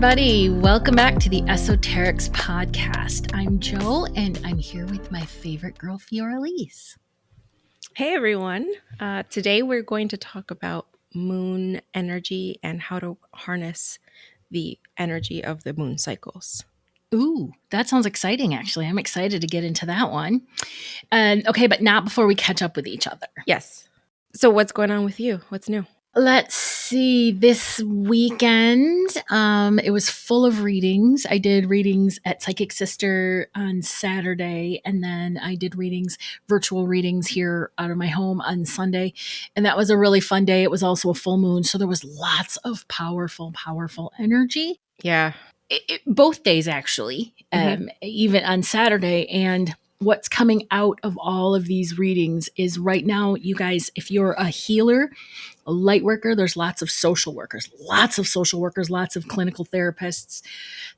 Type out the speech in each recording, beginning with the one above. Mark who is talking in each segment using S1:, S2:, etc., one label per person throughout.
S1: everybody. Welcome back to the Esoterics Podcast. I'm Jo, and I'm here with my favorite girl, Fioraliz.
S2: Hey, everyone. Today we're going to talk about moon energy and how to harness the energy of the moon cycles.
S1: Ooh, that sounds exciting, actually. I'm excited to get into that one. Okay, but not before we catch up with each other.
S2: Yes. So what's going on with you? What's new?
S1: Let's see. This weekend, it was full of readings. I did readings at Psychic Sister on Saturday, and then I did virtual readings here out of my home on Sunday. And that was a really fun day. It was also a full moon, so there was lots of powerful energy.
S2: Yeah.
S1: Both days, actually, even on Saturday. And what's coming out of all of these readings is right now, you guys, if you're a healer, a light worker, there's lots of social workers, lots of clinical therapists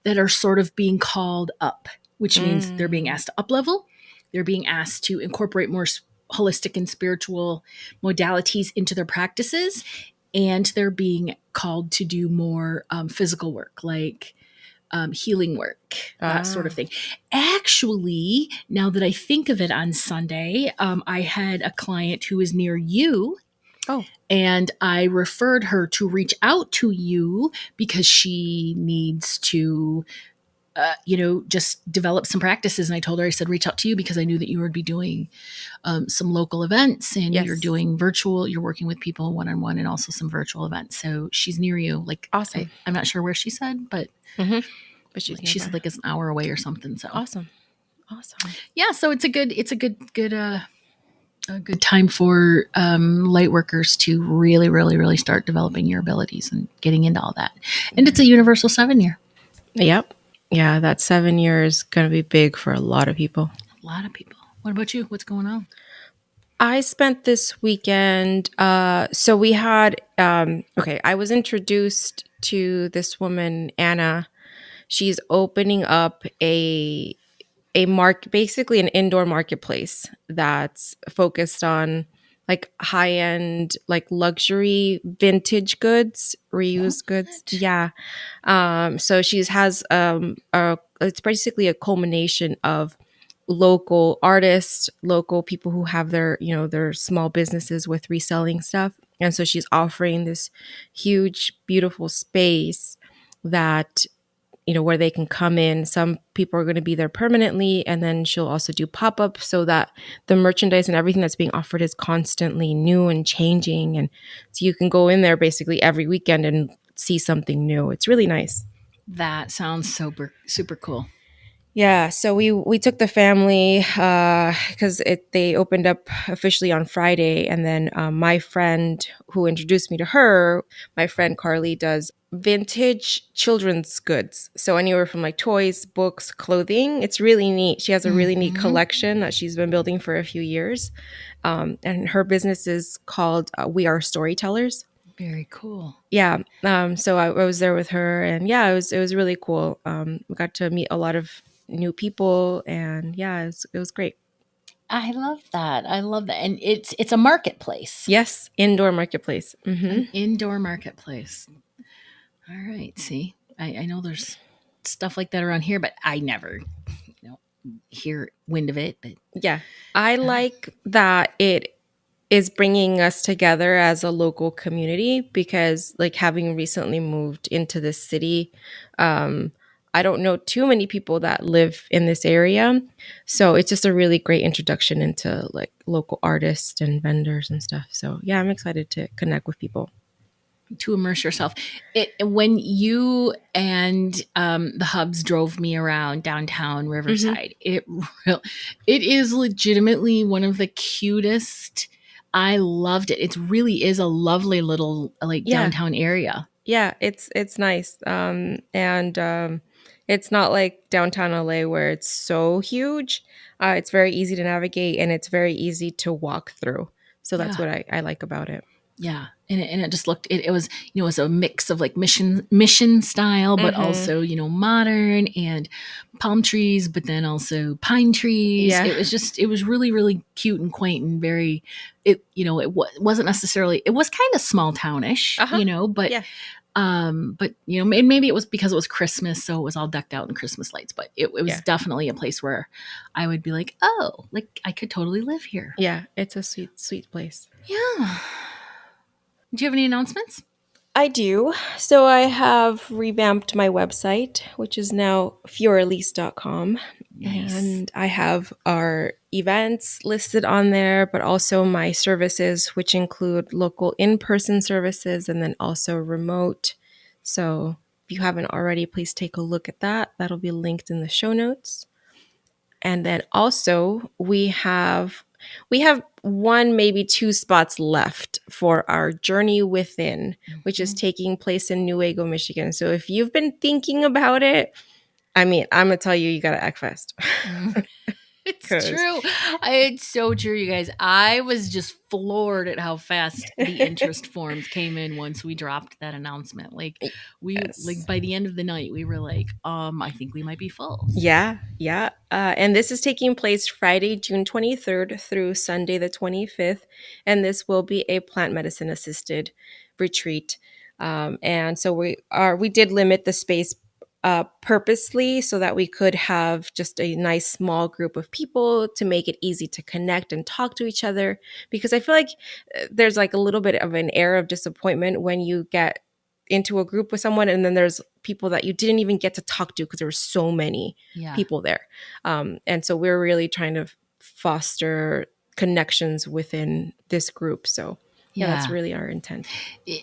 S1: that are sort of being called up, which means they're being asked to up level. They're being asked to incorporate more holistic and spiritual modalities into their practices. And they're being called to do more physical work, like healing work, that sort of thing. Actually, now that I think of it, on Sunday, I had a client who is near you.
S2: Oh.
S1: And I referred her to reach out to you because she needs to, just develop some practices. And I told her, I said, reach out to you because I knew that you would be doing some local events, and
S2: Yes.
S1: You're doing virtual, you're working with people one-on-one, and also some virtual events. So she's near you. Like,
S2: awesome.
S1: I'm not sure where she said, but,
S2: but
S1: she said like it's an hour away or something. So
S2: awesome.
S1: Yeah. So it's a good time for light workers to really, really, really start developing your abilities and getting into all that. And it's a universal 7 year.
S2: Yep. Yeah, that 7 years is going to be big for a lot of people.
S1: What about you? What's going on?
S2: I spent this weekend, so we had, I was introduced to this woman, Anna. She's opening up basically an indoor marketplace that's focused on like high-end, like luxury vintage goods, reused goods. Yeah. So she has it's basically a culmination of local artists, local people who have their small businesses with reselling stuff. And so she's offering this huge, beautiful space that, where they can come in. Some people are going to be there permanently, and then she'll also do pop-up so that the merchandise and everything that's being offered is constantly new and changing. And so you can go in there basically every weekend and see something new. It's really nice.
S1: That sounds super, super cool.
S2: Yeah, so we took the family because they opened up officially on Friday, and then my friend who introduced me to her, my friend Carly, does vintage children's goods. So anywhere from like toys, books, clothing. It's really neat. She has a really neat collection that she's been building for a few years, and her business is called We Are Storytellers.
S1: Very cool.
S2: Yeah. So I was there with her, and yeah, it was really cool. We got to meet a lot of new people, and yeah, it was great.
S1: I love that. And it's a marketplace.
S2: Yes, indoor marketplace.
S1: An indoor marketplace. All right. See, I know there's stuff like that around here, but I never hear wind of it. But
S2: yeah, I like that it is bringing us together as a local community, because like having recently moved into this city, I don't know too many people that live in this area. So it's just a really great introduction into like local artists and vendors and stuff. So yeah, I'm excited to connect with people.
S1: To immerse yourself. When you and the Hubs drove me around downtown Riverside, it is legitimately one of the cutest. I loved it. It really is a lovely little downtown area.
S2: Yeah, it's nice. It's not like downtown LA where it's so huge. It's very easy to navigate, and it's very easy to walk through. So that's what I like about it.
S1: Yeah. And it just looked, it was, it was a mix of like mission style, but also, modern, and palm trees, but then also pine trees. Yeah. It was really, really cute and quaint, and very, it wasn't necessarily, it was kind of small townish, but But maybe it was because it was Christmas, so it was all decked out in Christmas lights. But it was
S2: Yeah.
S1: definitely a place where I would be like, oh, like I could totally live here.
S2: Yeah, it's a sweet, sweet place.
S1: Yeah. Do you have any announcements?
S2: I do. So I have revamped my website, which is now fioraliz.com.
S1: Nice.
S2: And I have our events listed on there, but also my services, which include local in person services and then also remote. So if you haven't already, please take a look at that. That'll be linked in the show notes. And then also we have one, maybe two spots left for our Journey Within, which is taking place in Newaygo, Michigan. So if you've been thinking about it, I mean, I'm gonna tell you, you gotta act fast.
S1: It's true. It's so true, you guys. I was just floored at how fast the interest forms came in once we dropped that announcement. Like like by the end of the night, we were like, I think we might be full.
S2: Yeah. And this is taking place Friday, June 23rd through Sunday, the 25th. And this will be a plant medicine assisted retreat. And so we did limit the space purposely so that we could have just a nice small group of people to make it easy to connect and talk to each other. Because I feel like there's like a little bit of an air of disappointment when you get into a group with someone and then there's people that you didn't even get to talk to because there were so many people there. And so we're really trying to foster connections within this group. So yeah, that's really our intent.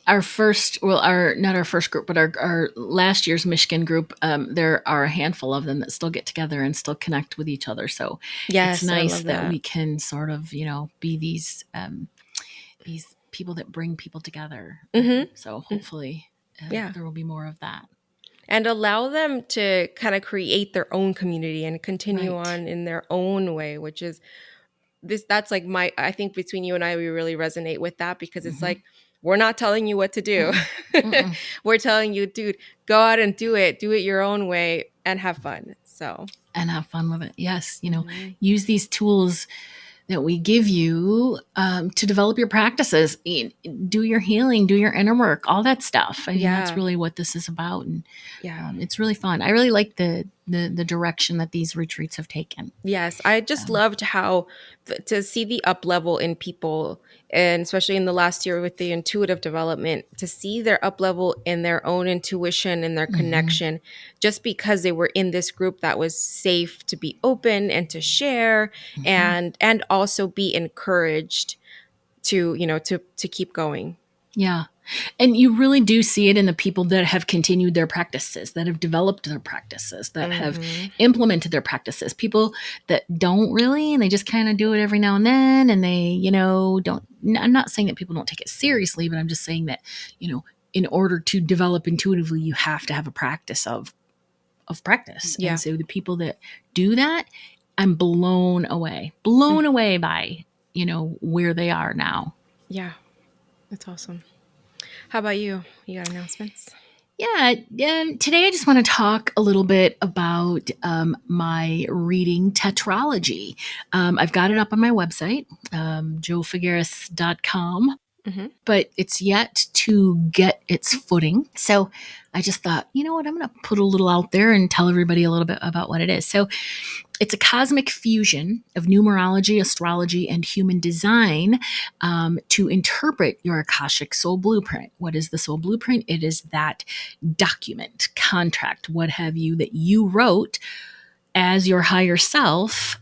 S1: Our first, not our first group, but our last year's Michigan group, there are a handful of them that still get together and still connect with each other. So
S2: yes,
S1: it's nice that we can sort of, be these people that bring people together. So hopefully there will be more of that.
S2: And allow them to kind of create their own community and continue on in their own way, which is that's like I think between you and I, we really resonate with that because it's like, we're not telling you what to do. We're telling you, dude, go out and do it your own way and have fun.
S1: And have fun with it. Yes. Use these tools that we give you to develop your practices, do your healing, do your inner work, all that stuff. I mean, that's really what this is about. And it's really fun. I really like the direction that these retreats have taken.
S2: Yes, I just loved how to see the up level in people, and especially in the last year with the intuitive development, to see their up level in their own intuition and their connection, just because they were in this group that was safe to be open and to share, and also be encouraged to to keep going.
S1: Yeah. And you really do see it in the people that have continued their practices, that have developed their practices, that have implemented their practices. People that don't really, and they just kind of do it every now and then. And they, don't, I'm not saying that people don't take it seriously, but I'm just saying that, in order to develop intuitively, you have to have a practice of practice.
S2: Yeah.
S1: And so the people that do that, I'm blown away by, where they are now.
S2: Yeah. That's awesome. How about you? You got announcements?
S1: Yeah. Today I just want to talk a little bit about my reading tetralogy. I've got it up on my website, joefigueras.com, but it's yet to get its footing. So I just thought, you know what, I'm going to put a little out there and tell everybody a little bit about what it is. So it's a cosmic fusion of numerology, astrology, and human design to interpret your Akashic soul blueprint. What is the soul blueprint? It is that document, contract, what have you, that you wrote as your higher self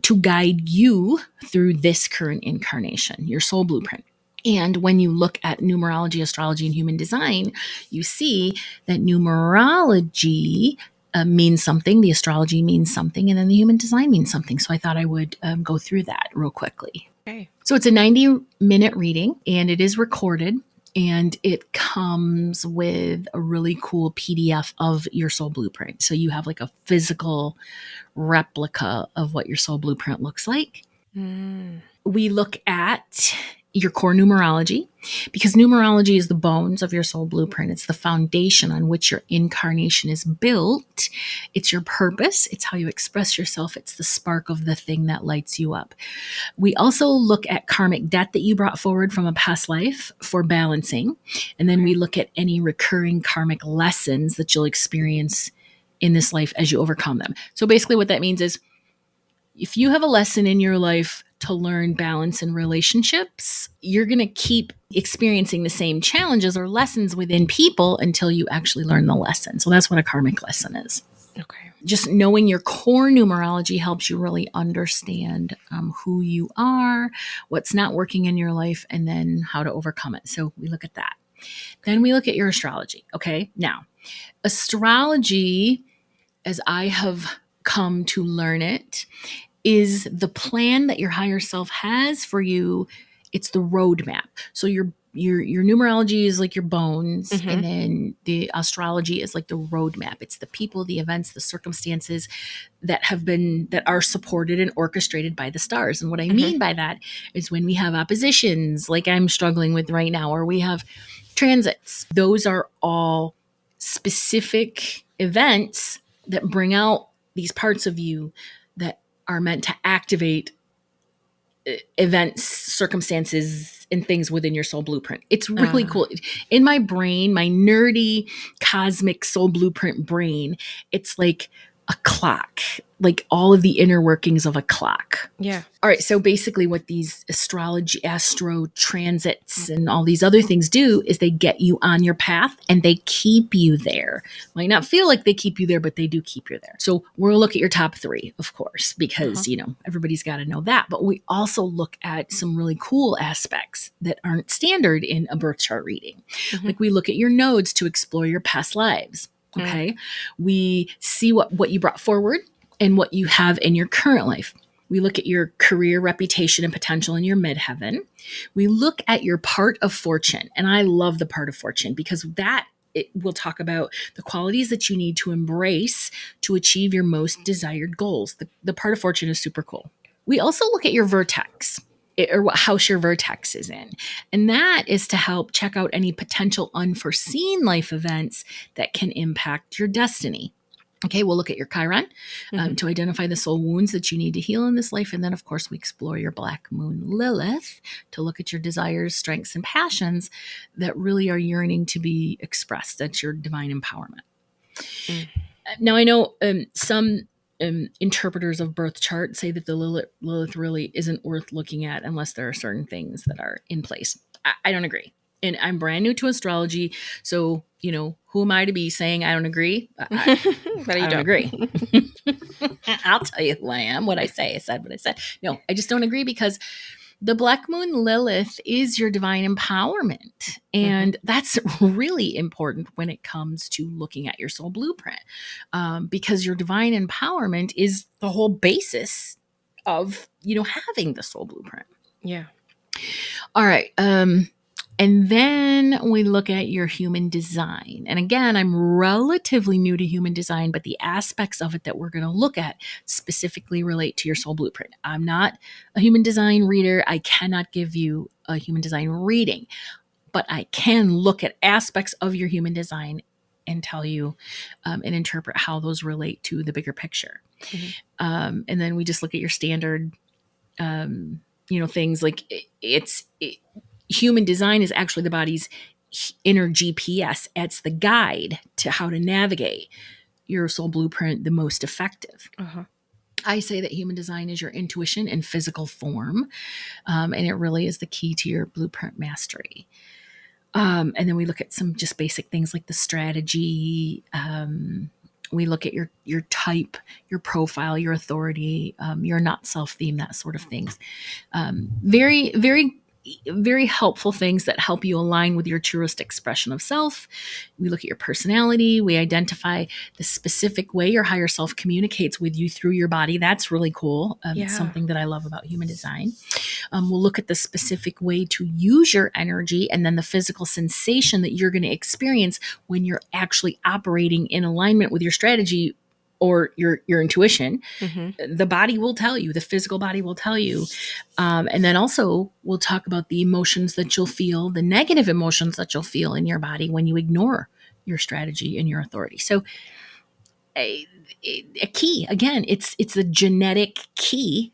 S1: to guide you through this current incarnation, your soul blueprint. And when you look at numerology, astrology, and human design, you see that numerology means something, the astrology means something, and then the human design means something. So I thought I would go through that real quickly.
S2: Okay.
S1: So it's a 90-minute reading, and it is recorded, and it comes with a really cool PDF of your soul blueprint. So you have like a physical replica of what your soul blueprint looks like. We look at your core numerology, because numerology is the bones of your soul blueprint. It's the foundation on which your incarnation is built. It's your purpose. It's how you express yourself. It's the spark of the thing that lights you up. We also look at karmic debt that you brought forward from a past life for balancing. And then we look at any recurring karmic lessons that you'll experience in this life as you overcome them. So basically what that means is if you have a lesson in your life to learn balance in relationships, you're going to keep experiencing the same challenges or lessons within people until you actually learn the lesson. So that's what a karmic lesson is.
S2: Okay.
S1: Just knowing your core numerology helps you really understand who you are, what's not working in your life, and then how to overcome it. So we look at that. Then we look at your astrology. Okay. Now, astrology, as I have come to learn it, is the plan that your higher self has for you. It's the roadmap. So your numerology is like your bones, and then the astrology is like the roadmap. It's the people, the events, the circumstances that are supported and orchestrated by the stars. And what I mean by that is when we have oppositions, like I'm struggling with right now, or we have transits, those are all specific events that bring out these parts of you that are meant to activate events, circumstances, and things within your soul blueprint. It's really cool. In my brain, my nerdy, cosmic soul blueprint brain, it's like a clock, like all of the inner workings of a clock.
S2: Yeah.
S1: All right. So basically what these astro transits and all these other things do is they get you on your path and they keep you there. Might not feel like they keep you there, but they do keep you there. So we'll look at your top 3, of course, because, everybody's got to know that. But we also look at some really cool aspects that aren't standard in a birth chart reading. Like we look at your nodes to explore your past lives. Okay. We see what you brought forward and what you have in your current life. We look at your career, reputation, and potential in your midheaven. We look at your part of fortune. And I love the part of fortune because it will talk about the qualities that you need to embrace to achieve your most desired goals. The part of fortune is super cool. We also look at your vertex, or what house your vertex is in. And that is to help check out any potential unforeseen life events that can impact your destiny. Okay, we'll look at your Chiron to identify the soul wounds that you need to heal in this life. And then, of course, we explore your Black Moon Lilith to look at your desires, strengths, and passions that really are yearning to be expressed. That's your divine empowerment. Now, I know some interpreters of birth chart say that the Lilith really isn't worth looking at unless there are certain things that are in place. I don't agree. And I'm brand new to astrology. So, who am I to be saying I don't agree? I don't agree. I'll tell you who I am, what I say. I said what I said. No, I just don't agree because the Black Moon Lilith is your divine empowerment. And that's really important when it comes to looking at your soul blueprint, because your divine empowerment is the whole basis of, having the soul blueprint.
S2: Yeah.
S1: All right. And then we look at your human design. And again, I'm relatively new to human design, but the aspects of it that we're going to look at specifically relate to your soul blueprint. I'm not a human design reader. I cannot give you a human design reading, but I can look at aspects of your human design and tell you and interpret how those relate to the bigger picture. And then we just look at your standard, things like human design is actually the body's inner GPS. It's the guide to how to navigate your soul blueprint the most effective. I say that human design is your intuition in physical form, and it really is the key to your blueprint mastery. And then we look at some just basic things like the strategy. We look at your type, your profile, your authority, your not self theme, that sort of things. Very, very, very helpful things that help you align with your truest expression of self. We look at your personality. We identify the specific way your higher self communicates with you through your body. That's really cool. It's something that I love about human design. We'll look at the specific way to use your energy and then the physical sensation that you're going to experience when you're actually operating in alignment with your strategy or your intuition,
S2: Mm-hmm.
S1: the body will tell you, the physical body will tell you. And then also we'll talk about the emotions that you'll feel, the negative emotions that you'll feel in your body when you ignore your strategy and your authority. So a key, again, it's the genetic key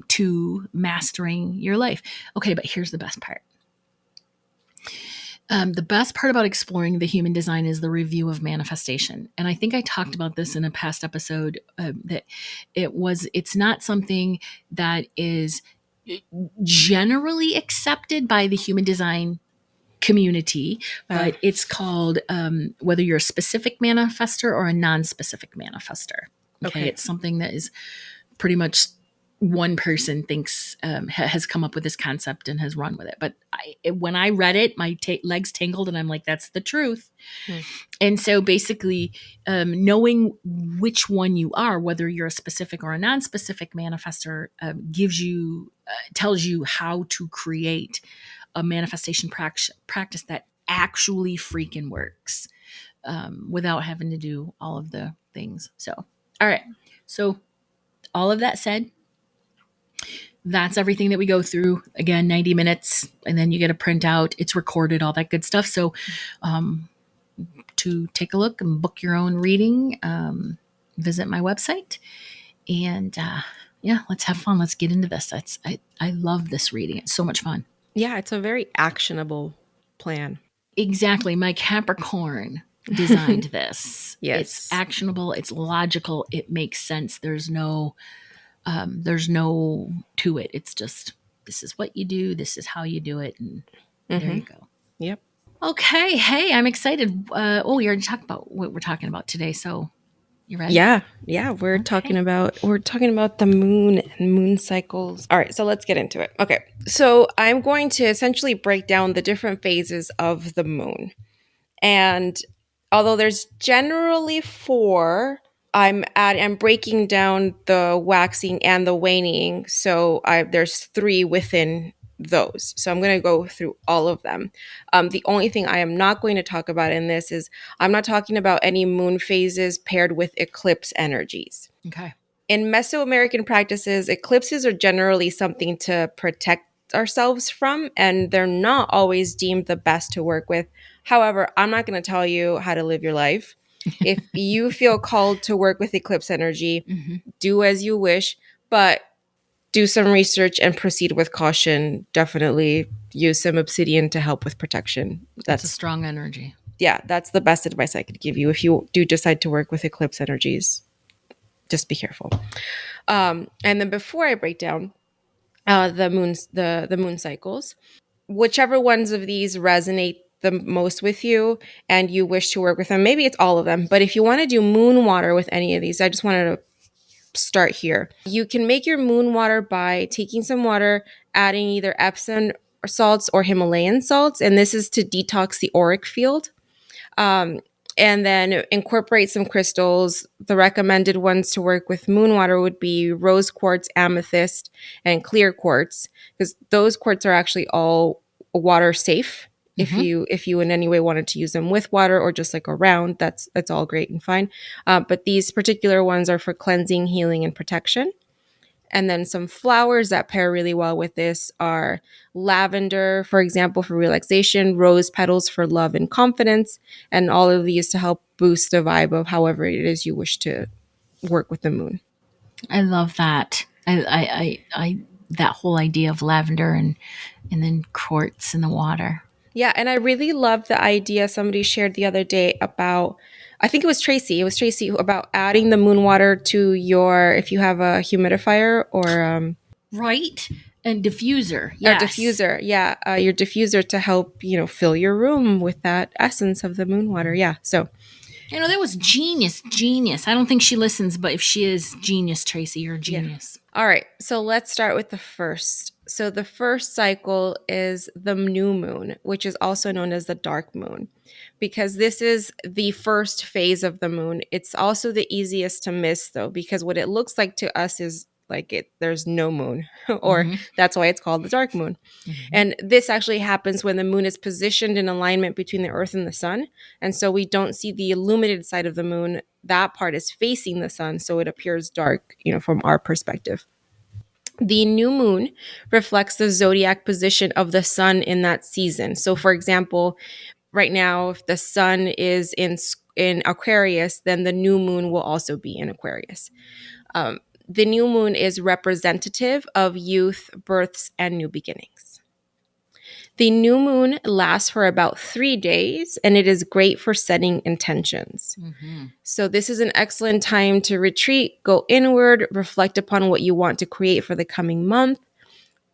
S1: to mastering your life. Okay, but here's the best part. The best part about exploring the human design is the review of manifestation. And I think I talked about this in a past episode, that it's not something that is generally accepted by the human design community, but it's called, whether you're a specific manifester or a non-specific manifester. Okay. It's something that is pretty much one person thinks, has come up with this concept and has run with it. But when I read it, my legs tingled, and I'm like, that's the truth. And so basically, knowing which one you are, whether you're a specific or a non-specific manifester, tells you how to create a manifestation practice that actually freaking works, without having to do all of the things. So, all right. So all of that said, that's everything that we go through. Again, 90 minutes, and then you get a printout. It's recorded, all that good stuff. So to take a look and book your own reading, visit my website. And yeah, let's have fun. Let's get into this. I love this reading. It's so much fun.
S2: Yeah, it's a very actionable plan.
S1: Exactly. My Capricorn designed this.
S2: Yes.
S1: It's actionable. It's logical. It makes sense. There's no to it. It's just, this is what you do. This is how you do it. And there you go.
S2: Yep.
S1: Okay. Hey, I'm excited. We already talked about what we're talking about today. So you ready?
S2: Yeah. We're talking about the moon and moon cycles. All right, so let's get into it. Okay. So I'm going to essentially break down the different phases of the moon. And although there's generally 4, I'm breaking down the waxing and the waning. So there's 3 within those. So I'm going to go through all of them. The only thing I am not going to talk about in this is I'm not talking about any moon phases paired with eclipse energies.
S1: Okay.
S2: In Mesoamerican practices, eclipses are generally something to protect ourselves from, and they're not always deemed the best to work with. However, I'm not going to tell you how to live your life. If you feel called to work with eclipse energy, do as you wish, but do some research and proceed with caution. Definitely use some obsidian to help with protection.
S1: That's a strong energy.
S2: Yeah, that's the best advice I could give you if you do decide to work with eclipse energies. Just be careful. And then before I break down the moon cycles, whichever ones of these resonate the most with you and you wish to work with them, maybe it's all of them, but if you want to do moon water with any of these, I just wanted to start here. You can make your moon water by taking some water, adding either Epsom salts or Himalayan salts, and this is to detox the auric field. And then incorporate some crystals. The recommended ones to work with moon water would be rose quartz, amethyst, and clear quartz, because those quartz are actually all water safe. If you in any way wanted to use them with water or just like around, that's all great and fine. But these particular ones are for cleansing, healing, and protection. And then some flowers that pair really well with this are lavender, for example, for relaxation, rose petals for love and confidence, and all of these to help boost the vibe of however it is you wish to work with the moon.
S1: I love that. I that whole idea of lavender and then quartz in the water.
S2: Yeah, and I really love the idea somebody shared the other day about, I think it was Tracy. It was Tracy about adding the moon water to your, if you have a humidifier or
S1: right, and diffuser. Yes.
S2: Or diffuser. Yeah, your diffuser to help fill your room with that essence of the moon water. Yeah, so.
S1: That was genius. I don't think she listens, but if she is, genius, Tracy, you're a genius.
S2: Yeah. All right, so let's start with the first. So the first cycle is the new moon, which is also known as the dark moon, because this is the first phase of the moon. It's also the easiest to miss, though, because what it looks like to us is there's no moon, or
S1: Mm-hmm.
S2: that's why it's called the dark moon.
S1: Mm-hmm.
S2: And this actually happens when the moon is positioned in alignment between the earth and the sun. And so we don't see the illuminated side of the moon. That part is facing the sun, so it appears dark, from our perspective. The new moon reflects the zodiac position of the sun in that season. So, for example, right now, if the sun is in Aquarius, then the new moon will also be in Aquarius. Um, the new moon is representative of youth, births, and new beginnings. The new moon lasts for about 3 days, and it is great for setting intentions.
S1: Mm-hmm.
S2: So, this is an excellent time to retreat, go inward, reflect upon what you want to create for the coming month,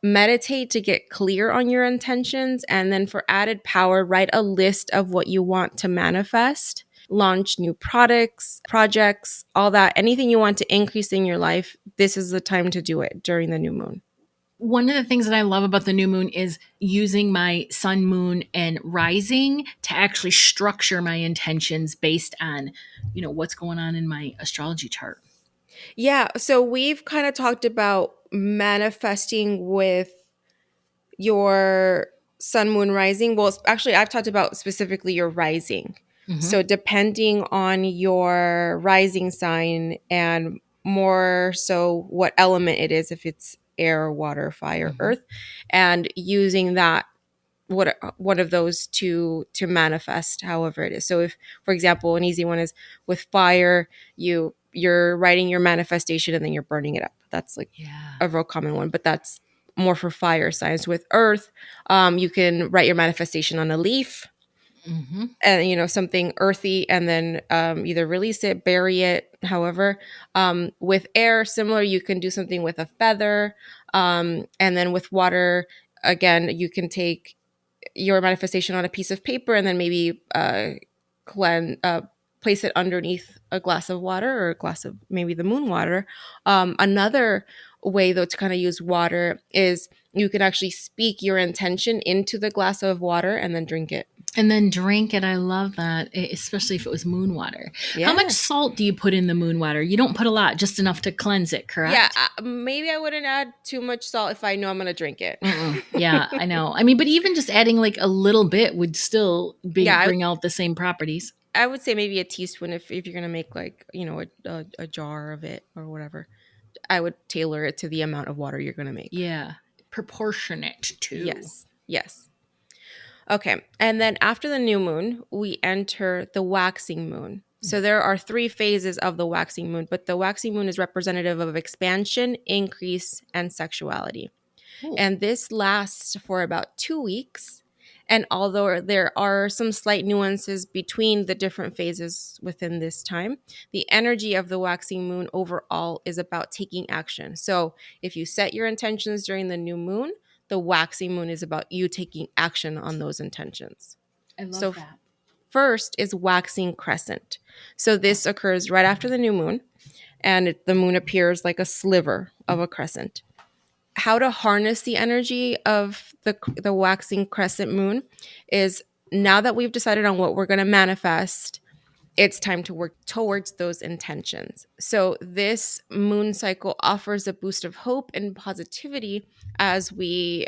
S2: meditate to get clear on your intentions, and then for added power, write a list of what you want to manifest, launch new products, projects, all that. Anything you want to increase in your life, this is the time to do it during the new moon.
S1: One of the things that I love about the new moon is using my sun, moon, and rising to actually structure my intentions based on, what's going on in my astrology chart.
S2: Yeah, so we've kind of talked about manifesting with your sun, moon, rising. Well, actually, I've talked about specifically your rising.
S1: Mm-hmm.
S2: So, depending on your rising sign and more so what element it is, if it's air, water, fire,
S1: Mm-hmm.
S2: earth, and using that one of those to manifest however it is. So if, for example, an easy one is with fire, you're writing your manifestation and then you're burning it up. That's like
S1: Yeah.
S2: a real common one, but that's more for fire signs. With earth, you can write your manifestation on a leaf,
S1: Mm-hmm.
S2: and something earthy, and then either release it, bury it, however. With air, similar, you can do something with a feather, and then with water, again, you can take your manifestation on a piece of paper and then maybe place it underneath a glass of water, or a glass of maybe the moon water. Another way, though, to kind of use water is you can actually speak your intention into the glass of water and then drink it.
S1: And then drink it. I love that, especially if it was moon water. How much
S2: Yeah.
S1: salt do you put in the moon water? You don't put a lot, just enough to cleanse it,
S2: Yeah,
S1: correct?
S2: maybe I wouldn't add too much salt if I know I'm going to drink it.
S1: Mm-mm. Yeah, I know. I mean, but even just adding like a little bit would still
S2: Yeah,
S1: bring out the same properties.
S2: I would say maybe a teaspoon if you're going to make like, a jar of it or whatever. I would tailor it to the amount of water you're going to make.
S1: Yeah, proportionate too.
S2: Yes. Yes. Okay. And then after the new moon, we enter the waxing moon. So there are 3 phases of the waxing moon, but the waxing moon is representative of expansion, increase, and sexuality.
S1: Ooh.
S2: And this lasts for about 2 weeks. And although there are some slight nuances between the different phases within this time, the energy of the waxing moon overall is about taking action. So if you set your intentions during the new moon, the waxing moon is about you taking action on those intentions.
S1: I love
S2: So
S1: that.
S2: first is waxing crescent. So this occurs right after the new moon, and the moon appears like a sliver of a crescent. How to harness the energy of the waxing crescent moon is, now that we've decided on what we're going to manifest, it's time to work towards those intentions. So this moon cycle offers a boost of hope and positivity as we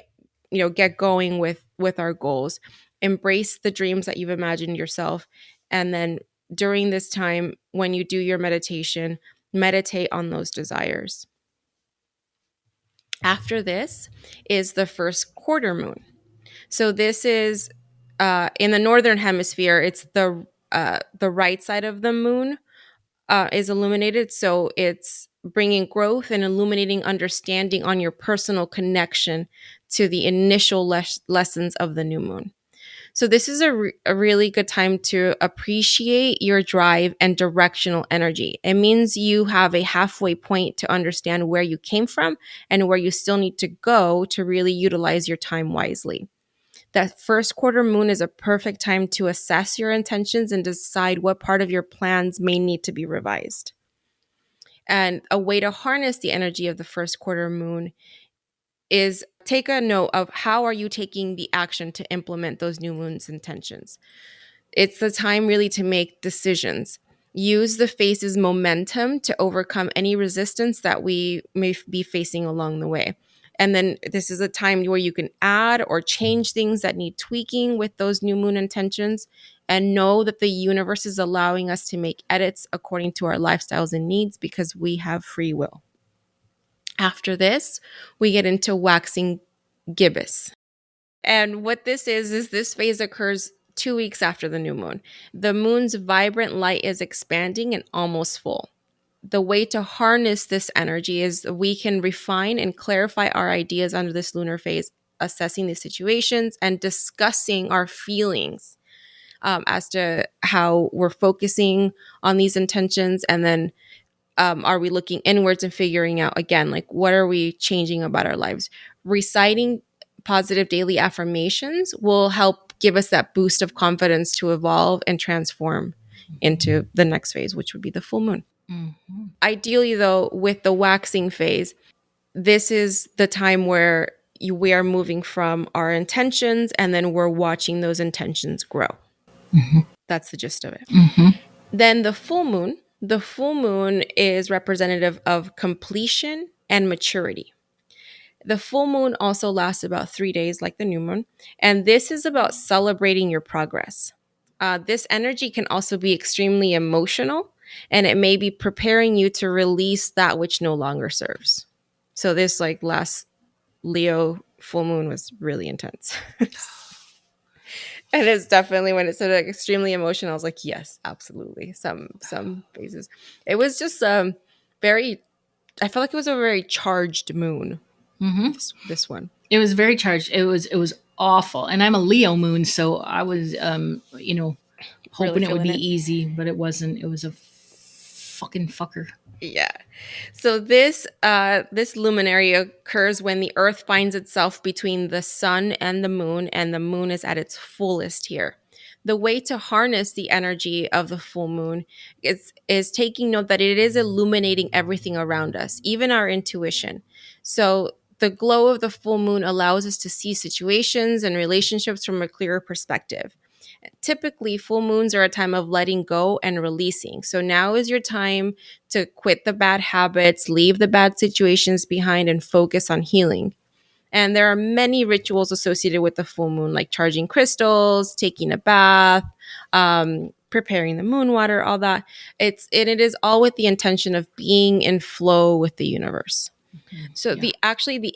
S2: get going with our goals. Embrace the dreams that you've imagined yourself, and then during this time when you do your meditation, meditate on those desires. After this is the first quarter moon. So this is in the northern hemisphere. It's the right side of the moon is illuminated. So it's bringing growth and illuminating understanding on your personal connection to the initial lessons of the new moon. So this is a really good time to appreciate your drive and directional energy. It means you have a halfway point to understand where you came from and where you still need to go to really utilize your time wisely. That first quarter moon is a perfect time to assess your intentions and decide what part of your plans may need to be revised. And a way to harness the energy of the first quarter moon is take a note of how are you taking the action to implement those new moon's intentions. It's the time really to make decisions. Use the phase's momentum to overcome any resistance that we may be facing along the way. And then this is a time where you can add or change things that need tweaking with those new moon intentions, and know that the universe is allowing us to make edits according to our lifestyles and needs because we have free will. After this, we get into waxing gibbous. And what this is this phase occurs 2 weeks after the new moon. The moon's vibrant light is expanding and almost full. The way to harness this energy is we can refine and clarify our ideas under this lunar phase, assessing the situations and discussing our feelings as to how we're focusing on these intentions. And then are we looking inwards and figuring out, again, like what are we changing about our lives? Reciting positive daily affirmations will help give us that boost of confidence to evolve and transform into the next phase, which would be the full moon.
S1: Mm-hmm.
S2: Ideally, though, with the waxing phase, this is the time where we are moving from our intentions and then we're watching those intentions grow.
S1: Mm-hmm.
S2: That's the gist of it.
S1: Mm-hmm.
S2: Then the full moon is representative of completion and maturity. The full moon also lasts about 3 days, like the new moon, and this is about celebrating your progress. This energy can also be extremely emotional, and it may be preparing you to release that which no longer serves. So this like last Leo full moon was really intense. And it's definitely, when it said like extremely emotional, I was like, yes, absolutely. Some phases. It was just very, I felt like it was a very charged moon.
S1: Mm-hmm.
S2: This one.
S1: It was very charged. It was awful. And I'm a Leo moon, so I was hoping it would be easy, but it wasn't. It was a fucking fucker.
S2: Yeah. So this luminary occurs when the earth finds itself between the sun and the moon is at its fullest here. The way to harness the energy of the full moon is taking note that it is illuminating everything around us, even our intuition. So the glow of the full moon allows us to see situations and relationships from a clearer perspective. Typically, full moons are a time of letting go and releasing. So now is your time to quit the bad habits, leave the bad situations behind, and focus on healing. And there are many rituals associated with the full moon, like charging crystals, taking a bath, preparing the moon water, all that. It is all with the intention of being in flow with the universe. So the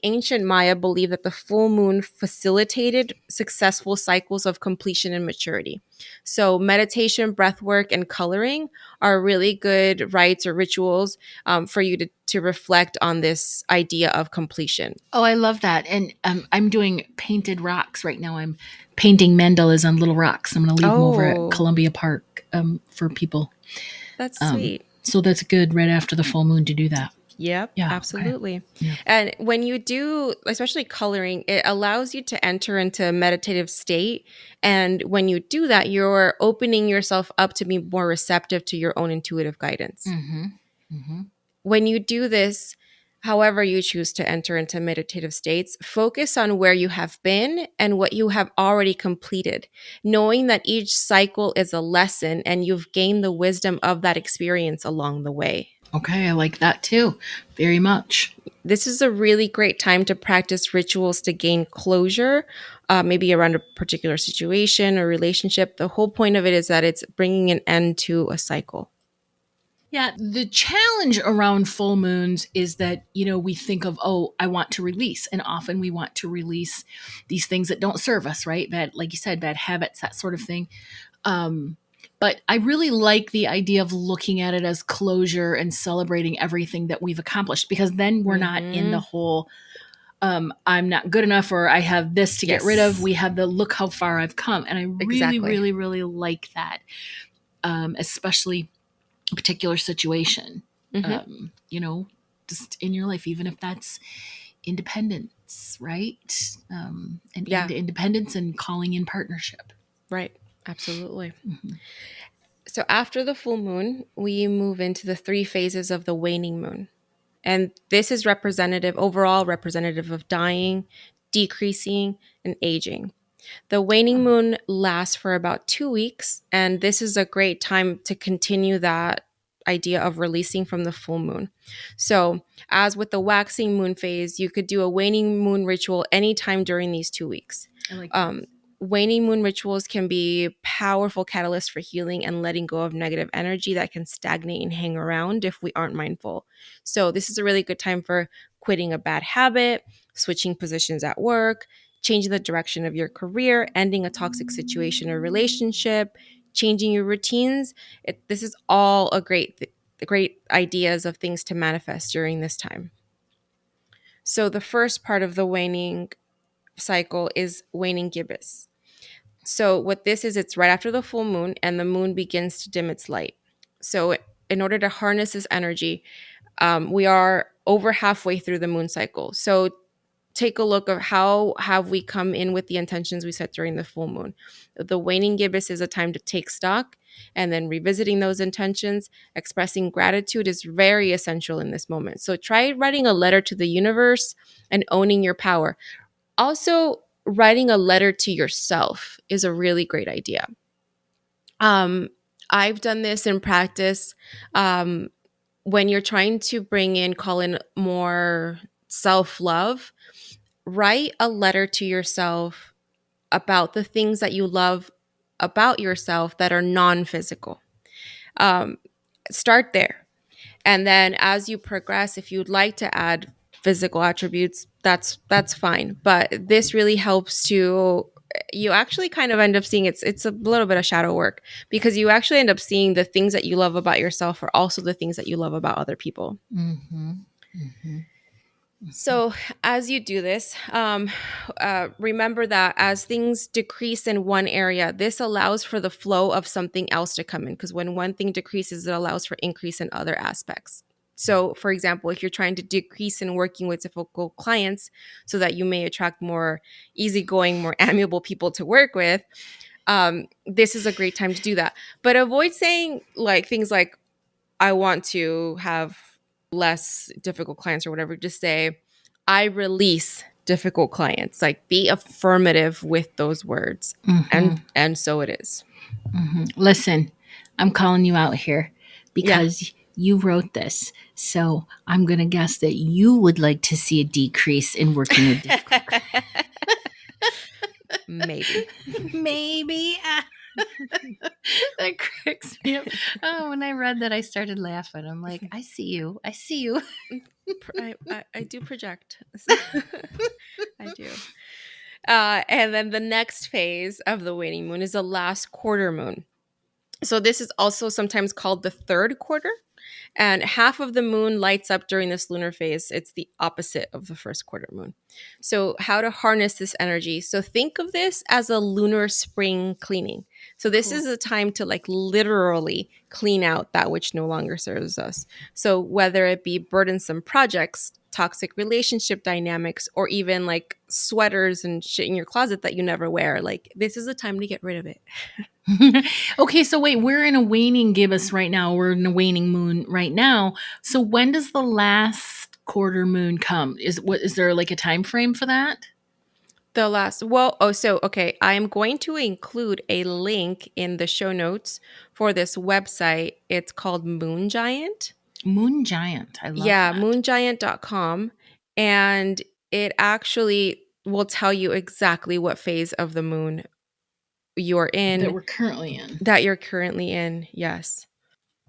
S2: ancient Maya believed that the full moon facilitated successful cycles of completion and maturity. So meditation, breath work, and coloring are really good rites or rituals for you to reflect on this idea of completion.
S1: Oh, I love that. And I'm doing painted rocks right now. I'm painting mandalas on little rocks. I'm going to leave them over at Columbia Park for people.
S2: That's sweet.
S1: So that's good right after the full moon to do that.
S2: Yep,
S1: yeah,
S2: absolutely.
S1: Okay. Yeah.
S2: And when you do, especially coloring, it allows you to enter into a meditative state. And when you do that, you're opening yourself up to be more receptive to your own intuitive guidance.
S1: Mm-hmm. Mm-hmm.
S2: When you do this, however you choose to enter into meditative states, focus on where you have been and what you have already completed, knowing that each cycle is a lesson and you've gained the wisdom of that experience along the way.
S1: Okay, I like that too, very much.
S2: This is a really great time to practice rituals to gain closure, maybe around a particular situation or relationship. The whole point of it is that it's bringing an end to a cycle.
S1: Yeah, the challenge around full moons is that, we think of, I want to release. And often we want to release these things that don't serve us, right? Bad, like you said, bad habits, that sort of thing. But I really like the idea of looking at it as closure and celebrating everything that we've accomplished, because then we're not in the whole, I'm not good enough, or I have this to get rid of. We have the look how far I've come. And I really, really, really like that, especially a particular situation, just in your life, even if that's independence, right? And independence and calling in partnership.
S2: Right. Absolutely. Mm-hmm. So after the full moon, we move into the 3 phases of the waning moon. And this is overall representative of dying, decreasing, and aging. The waning moon lasts for about 2 weeks, and this is a great time to continue that idea of releasing from the full moon. So, as with the waxing moon phase, you could do a waning moon ritual anytime during these 2 weeks.
S1: I like that.
S2: Waning moon rituals can be powerful catalysts for healing and letting go of negative energy that can stagnate and hang around if we aren't mindful. So, this is a really good time for quitting a bad habit, switching positions at work, changing the direction of your career, ending a toxic situation or relationship, changing your routines. This is all a great ideas of things to manifest during this time. So, the first part of the waning cycle is waning gibbous. So what this is, it's right after the full moon and the moon begins to dim its light. So in order to harness this energy, we are over halfway through the moon cycle. So take a look of how have we come in with the intentions we set during the full moon. The waning gibbous is a time to take stock and then revisiting those intentions. Expressing gratitude is very essential in this moment. So try writing a letter to the universe and owning your power. Also, writing a letter to yourself is a really great idea. I've done this in practice. When you're trying to call in more self-love, write a letter to yourself about the things that you love about yourself that are non-physical. Start there. And then as you progress, if you'd like to add physical attributes, that's fine. But this really helps you actually kind of end up seeing it's a little bit of shadow work, because you actually end up seeing the things that you love about yourself are also the things that you love about other people.
S1: Mm-hmm. Mm-hmm.
S2: So as you do this, remember that as things decrease in one area, this allows for the flow of something else to come in, because when one thing decreases, it allows for increase in other aspects. So, for example, if you're trying to decrease in working with difficult clients so that you may attract more easygoing, more amiable people to work with, this is a great time to do that. But avoid saying like things like, I want to have less difficult clients or whatever. Just say, I release difficult clients. Like, be affirmative with those words.
S1: Mm-hmm.
S2: And so it is.
S1: Mm-hmm. Listen, I'm calling you out here because you wrote this. So I'm going to guess that you would like to see a decrease in working with difficult.
S2: Maybe.
S1: Maybe. That cracks me up. Oh, when I read that, I started laughing. I'm like, I see you. I see you.
S2: I do project. I do. And then the next phase of the waning moon is the last quarter moon. So this is also sometimes called the third quarter. And half of the moon lights up during this lunar phase. It's the opposite of the first quarter moon. So how to harness this energy? So think of this as a lunar spring cleaning. So this is a time to like literally clean out that which no longer serves us. So whether it be burdensome projects, toxic relationship dynamics, or even like sweaters and shit in your closet that you never wear, like this is a time to get rid of it.
S1: Okay, so wait, we're in a waning gibbous right now. We're in a waning moon right now. So when does the last quarter moon come? Is there like a time frame for that?
S2: Okay, I am going to include a link in the show notes for this website. It's called Moon Giant.
S1: Moon Giant. I love
S2: Yeah,
S1: that.
S2: moongiant.com. And it actually will tell you exactly what phase of the moon you're in.
S1: That we're currently in.
S2: That you're currently in, yes.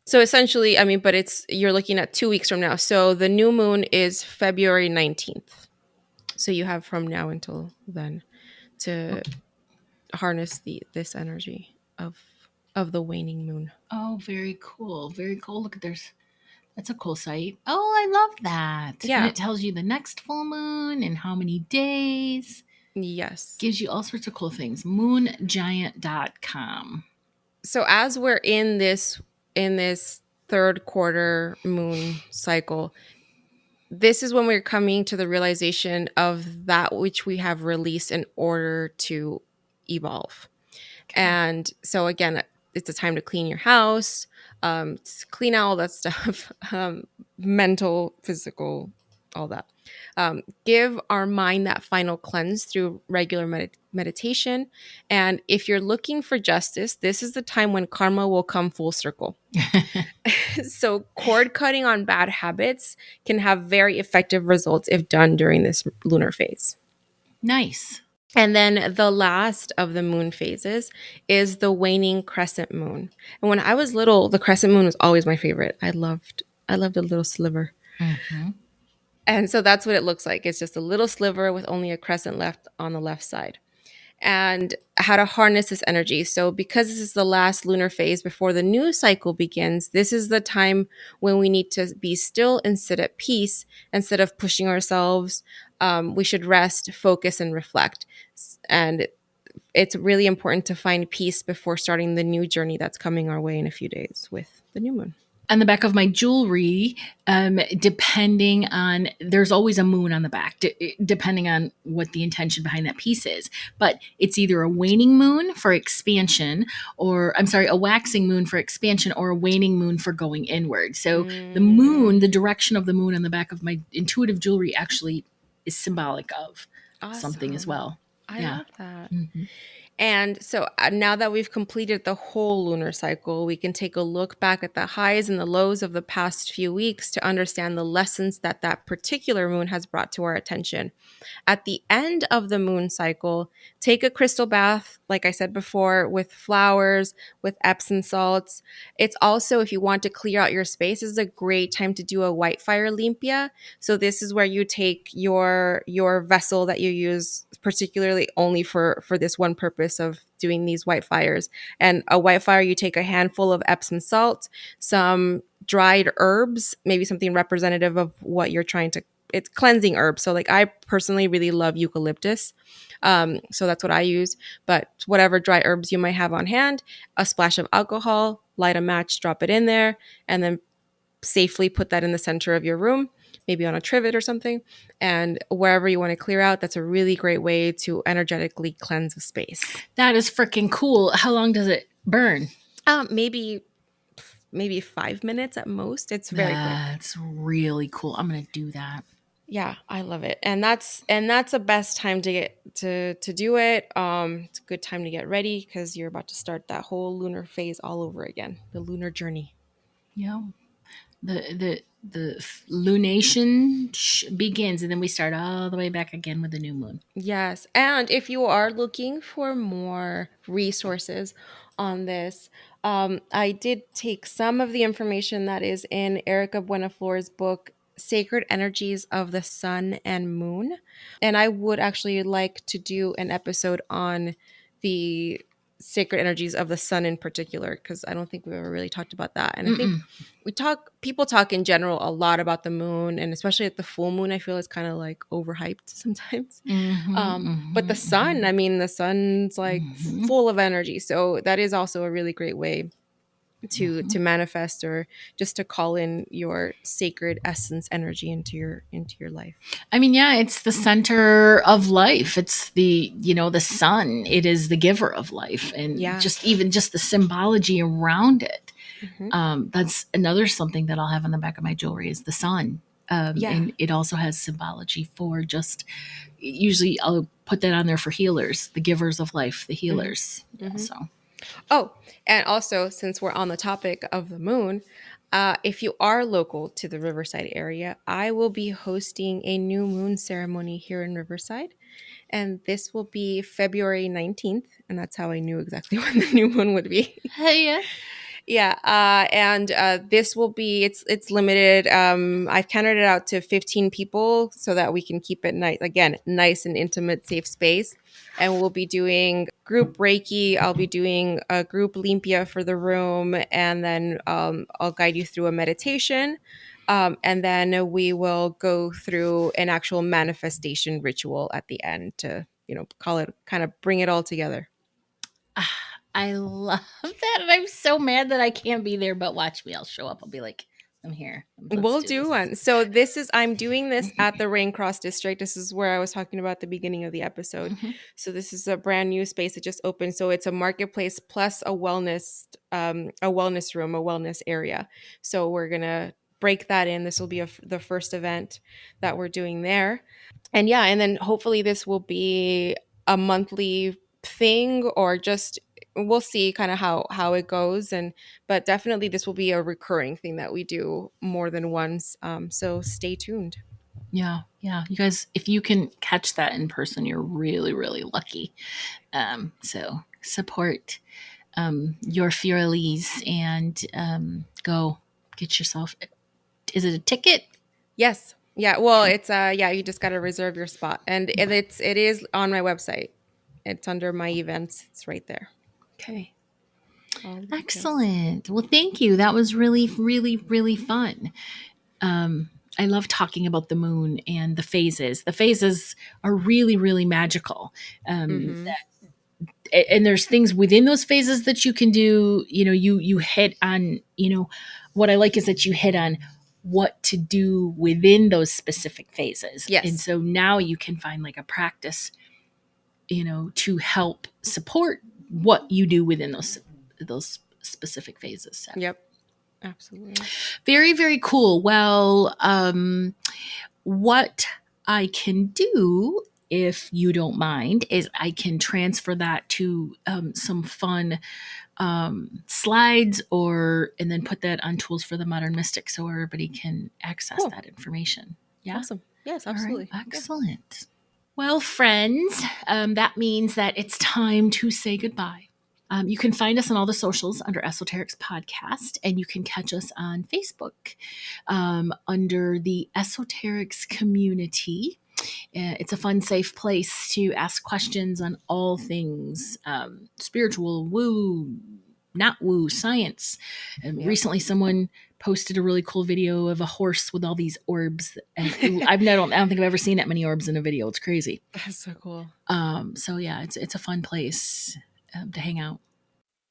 S2: So essentially, I mean, but you're looking at 2 weeks from now. So the new moon is February 19th. So you have from now until then to harness this energy of the waning moon.
S1: Oh, very cool. Very cool. Look, that's a cool site. Oh, I love that.
S2: Yeah.
S1: And it tells you the next full moon and how many days.
S2: Yes.
S1: Gives you all sorts of cool things. Moongiant.com.
S2: So as we're in this third quarter moon cycle, this is when we're coming to the realization of that which we have released in order to evolve. Okay. And so again, it's a time to clean your house, clean out all that stuff, mental, physical, all that. Give our mind that final cleanse through regular meditation. And if you're looking for justice, this is the time when karma will come full circle. So cord cutting on bad habits can have very effective results if done during this lunar phase.
S1: Nice.
S2: And then the last of the moon phases is the waning crescent moon. And when I was little, the crescent moon was always my favorite. I loved a little sliver.
S1: Mm-hmm.
S2: And so that's what it looks like. It's just a little sliver with only a crescent left on the left side. And how to harness this energy. So because this is the last lunar phase before the new cycle begins, this is the time when we need to be still and sit at peace instead of pushing ourselves. We should rest, focus, and reflect. And it's really important to find peace before starting the new journey that's coming our way in a few days with the new moon.
S1: On the back of my jewelry, depending on, there's always a moon on the back, depending on what the intention behind that piece is. But it's either a waning moon for expansion, or a waxing moon for expansion, or a waning moon for going inward. So the moon, the direction of the moon on the back of my intuitive jewelry actually is symbolic of something as well.
S2: I love that.
S1: Mm-hmm.
S2: And so now that we've completed the whole lunar cycle, we can take a look back at the highs and the lows of the past few weeks to understand the lessons that that particular moon has brought to our attention. At the end of the moon cycle, take a crystal bath, like I said before, with flowers, with Epsom salts. It's also, if you want to clear out your space, this is a great time to do a white fire limpia. So this is where you take your vessel that you use particularly only for this one purpose of doing these white fires. And a white fire, you take a handful of Epsom salt, some dried herbs, maybe something representative of what you're trying to, it's cleansing herbs. So like I personally really love eucalyptus. So that's what I use. But whatever dry herbs you might have on hand, a splash of alcohol, light a match, drop it in there, and then safely put that in the center of your room, maybe on a trivet or something. And wherever you want to clear out, that's a really great way to energetically cleanse a space.
S1: That is freaking cool. How long does it burn?
S2: Maybe 5 minutes at most. It's very quick.
S1: That's really cool. I'm going to do that.
S2: Yeah, I love it. And that's the best time to get to do it. It's a good time to get ready because you're about to start that whole lunar phase all over again, the lunar journey.
S1: Yeah. The lunation begins, and then we start all the way back again with the new moon.
S2: Yes. And if you are looking for more resources on this, I did take some of the information that is in Erika Buenaflor's book, Sacred Energies of the Sun and Moon. And I would actually like to do an episode on the sacred energies of the sun in particular, because I don't think we've ever really talked about that. And I think people talk in general a lot about the moon, and especially at the full moon, I feel it's kind of like overhyped sometimes. But the sun, I mean, the sun's like full of energy. So that is also a really great way to manifest, or just to call in your sacred essence energy into your life.
S1: I mean, yeah, it's the center of life. It's the sun. It is the giver of life, and just the symbology around it. That's another something that I'll have on the back of my jewelry is the sun. And it also has symbology for usually I'll put that on there for healers, the givers of life, the healers. So.
S2: Oh, and also, since we're on the topic of the moon, if you are local to the Riverside area, I will be hosting a new moon ceremony here in Riverside. And this will be February 19th. And that's how I knew exactly when the new moon would be.
S1: Hey, yeah.
S2: Yeah, and this will be, it's limited. I've counted it out to 15 people so that we can keep it nice and intimate, safe space. And we'll be doing group Reiki. I'll be doing a group limpia for the room, and then I'll guide you through a meditation. And then we will go through an actual manifestation ritual at the end to, call it, kind of bring it all together.
S1: I love that. And I'm so mad that I can't be there, but watch me. I'll show up. I'll be like, I'm here.
S2: We'll do one. So I'm doing this at the Raincross District. This is where I was talking about at the beginning of the episode. So this is a brand new space that just opened. So it's a marketplace plus a wellness room, a wellness area. So we're going to break that in. This will be the first event that we're doing there. And yeah, and then hopefully this will be a monthly thing, or just we'll see kind of how it goes. But definitely this will be a recurring thing that we do more than once. So stay tuned.
S1: Yeah. You guys, if you can catch that in person, you're really, really lucky. So support your Fioraliz and go get yourself. Is it a ticket?
S2: Yes. Yeah. Well, it's you just got to reserve your spot, and it is on my website. It's under my events. It's right there.
S1: Okay. Excellent. Well, thank you. That was really, really, really fun. I love talking about the moon and the phases. The phases are really, really magical. And there's things within those phases that you can do. You hit on, what I like is that you hit on what to do within those specific phases.
S2: Yes.
S1: And so now you can find like a practice, to help support what you do within those specific phases. So.
S2: Yep. Absolutely.
S1: Very, very cool. Well, what I can do, if you don't mind, is I can transfer that to some fun slides and then put that on Tools for the Modern Mystic so everybody can access that information. Yeah.
S2: Awesome. Yes, absolutely.
S1: All right. Excellent. Yeah. Well, friends, that means that it's time to say goodbye. You can find us on all the socials under Esoterics Podcast, and you can catch us on Facebook under the Esoterics Community. It's a fun, safe place to ask questions on all things spiritual, woo, not woo, science. And recently someone posted a really cool video of a horse with all these orbs. And I don't think I've ever seen that many orbs in a video. It's crazy.
S2: That's so cool.
S1: So yeah, it's a fun place to hang out.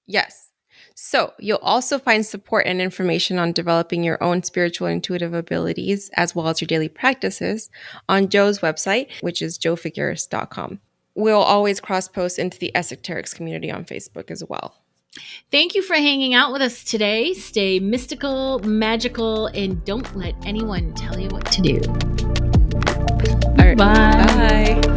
S2: Yes. So you'll also find support and information on developing your own spiritual intuitive abilities, as well as your daily practices, on Joe's website, which is joefigueras.com. We'll always cross-post into the Esoterics community on Facebook as well.
S1: Thank you for hanging out with us today. Stay mystical, magical, and don't let anyone tell you what to do.
S2: All right.
S1: Bye.
S2: Bye.